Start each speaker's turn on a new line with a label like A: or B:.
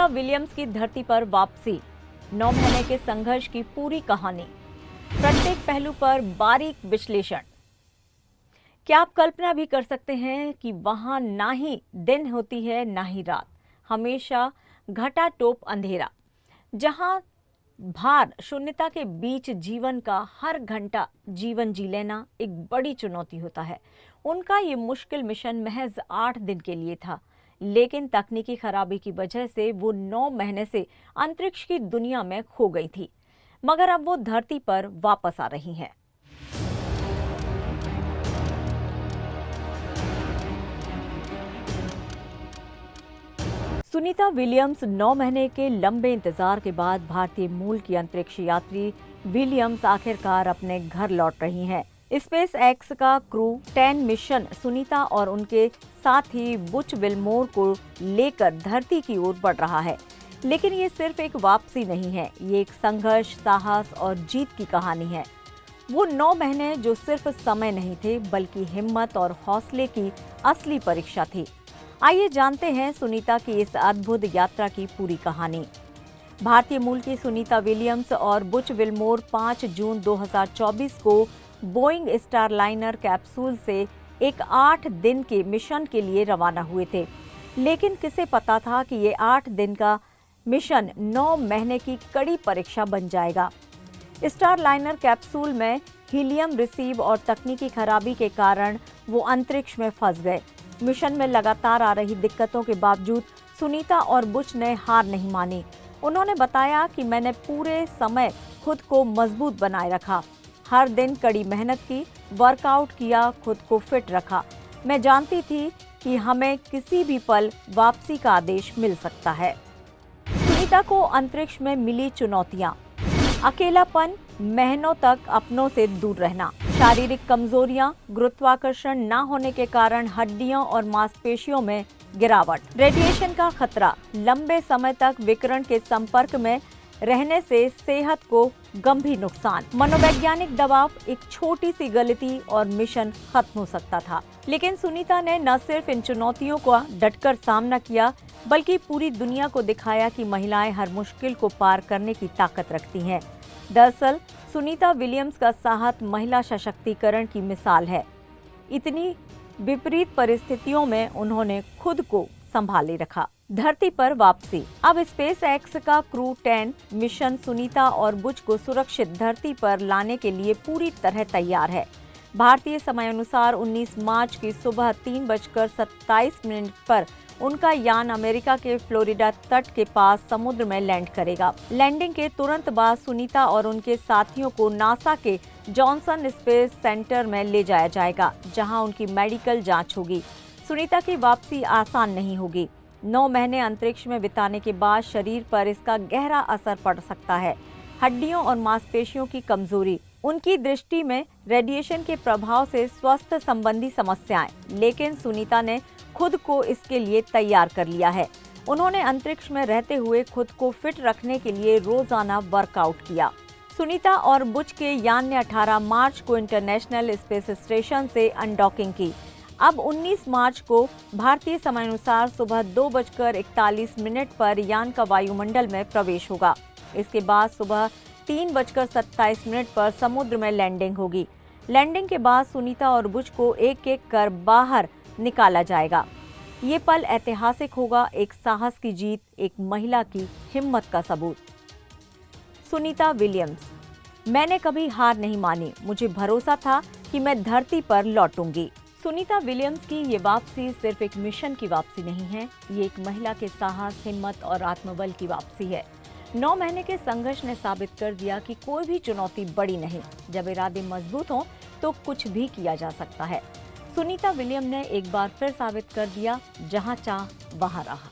A: Williams की धरती पर वापसी, 9 महीने के संघर्ष की पूरी कहानी, प्रत्येक पहलू पर बारीक विश्लेषण। क्या आप कल्पना भी कर सकते हैं कि वहां ना ही दिन होती है ना ही रात, हमेशा घटाटोप अंधेरा, जहां भार शून्यता के बीच जीवन का हर घंटा जीवन जी लेना एक बड़ी चुनौती होता है। उनका ये मुश्किल मिशन महज 8 दिन के लिए था, लेकिन तकनीकी खराबी की वजह से वो 9 महीने से अंतरिक्ष की दुनिया में खो गई थी। मगर अब वो धरती पर वापस आ रही हैं। सुनीता विलियम्स 9 महीने के लंबे इंतजार के बाद भारतीय मूल की अंतरिक्ष यात्री विलियम्स आखिरकार अपने घर लौट रही हैं। स्पेस एक्स का क्रू 10 मिशन सुनीता और उनके साथी बुच विल्मोर को लेकर धरती की ओर बढ़ रहा है। लेकिन ये सिर्फ एक वापसी नहीं है, ये एक संघर्ष, साहस और जीत की कहानी है। वो 9 महीने जो सिर्फ समय नहीं थे, बल्कि हिम्मत और हौसले की असली परीक्षा थी। आइए जानते हैं सुनीता की इस अद्भुत यात्रा की पूरी कहानी। भारतीय मूल की सुनीता विलियम्स और बुच विल्मोर 5 जून 2024 को बोइंग स्टारलाइनर कैप्सूल से एक 8 दिन के मिशन के लिए रवाना हुए थे। लेकिन किसे पता था कि ये 8 दिन का मिशन 9 महीने की कड़ी परीक्षा बन जाएगा। स्टारलाइनर कैप्सूल में हीलियम रिसीव और तकनीकी खराबी के कारण वो अंतरिक्ष में फंस गए। मिशन में लगातार आ रही दिक्कतों के बावजूद सुनीता और बुच ने हार नहीं मानी। उन्होंने बताया कि मैंने पूरे समय खुद को मजबूत बनाए रखा, हर दिन कड़ी मेहनत की, वर्कआउट किया, खुद को फिट रखा। मैं जानती थी कि हमें किसी भी पल वापसी का आदेश मिल सकता है। सुनीता को अंतरिक्ष में मिली चुनौतियां, अकेलापन, महीनों तक अपनों से दूर रहना, शारीरिक कमजोरियां, गुरुत्वाकर्षण न होने के कारण हड्डियों और मांसपेशियों में गिरावट, रेडिएशन का खतरा, लंबे समय तक विकिरण के संपर्क में रहने से सेहत को गंभीर नुकसान, मनोवैज्ञानिक दबाव, एक छोटी सी गलती और मिशन खत्म हो सकता था। लेकिन सुनीता ने न सिर्फ इन चुनौतियों का डटकर सामना किया, बल्कि पूरी दुनिया को दिखाया कि महिलाएं हर मुश्किल को पार करने की ताकत रखती हैं। दरअसल सुनीता विलियम्स का साहस महिला सशक्तिकरण की मिसाल है। इतनी विपरीत परिस्थितियों में उन्होंने खुद को संभाले रखा। धरती पर वापसी। अब स्पेस एक्स का क्रू 10 मिशन सुनीता और बुच को सुरक्षित धरती पर लाने के लिए पूरी तरह तैयार है। भारतीय समय अनुसार 19 मार्च की सुबह 3:27 पर उनका यान अमेरिका के फ्लोरिडा तट के पास समुद्र में लैंड करेगा। लैंडिंग के तुरंत बाद सुनीता और उनके साथियों को नासा के जॉनसन स्पेस सेंटर में ले जाया जाएगा, जहां उनकी मेडिकल जांच होगी। सुनीता की वापसी आसान नहीं होगी। 9 महीने अंतरिक्ष में बिताने के बाद शरीर पर इसका गहरा असर पड़ सकता है। हड्डियों और मांसपेशियों की कमजोरी, उनकी दृष्टि में रेडिएशन के प्रभाव से स्वास्थ्य संबंधी समस्याएं। लेकिन सुनीता ने खुद को इसके लिए तैयार कर लिया है। उन्होंने अंतरिक्ष में रहते हुए खुद को फिट रखने के लिए रोजाना वर्कआउट किया। सुनीता और बुच के यान ने 18 मार्च को इंटरनेशनल स्पेस स्टेशन से अनडॉकिंग की। अब 19 मार्च को भारतीय समयानुसार सुबह 2:41 पर यान का वायुमंडल में प्रवेश होगा। इसके बाद सुबह 3:27 पर समुद्र में लैंडिंग होगी। लैंडिंग के बाद सुनीता और बुच को एक-एक कर बाहर निकाला जाएगा। ये पल ऐतिहासिक होगा, एक साहस की जीत, एक महिला की हिम्मत का सबूत। सुनीता विलियम्स। मैंने कभी हार नहीं मानी, मुझे भरोसा था कि मैं धरती पर लौटूंगी। सुनीता विलियम्स की ये वापसी सिर्फ एक मिशन की वापसी नहीं है, ये एक महिला के साहस, हिम्मत और आत्मबल की वापसी है। 9 महीने के संघर्ष ने साबित कर दिया कि कोई भी चुनौती बड़ी नहीं, जब इरादे मजबूत हों तो कुछ भी किया जा सकता है। सुनीता विलियम ने एक बार फिर साबित कर दिया, जहां चाह वहां रहा।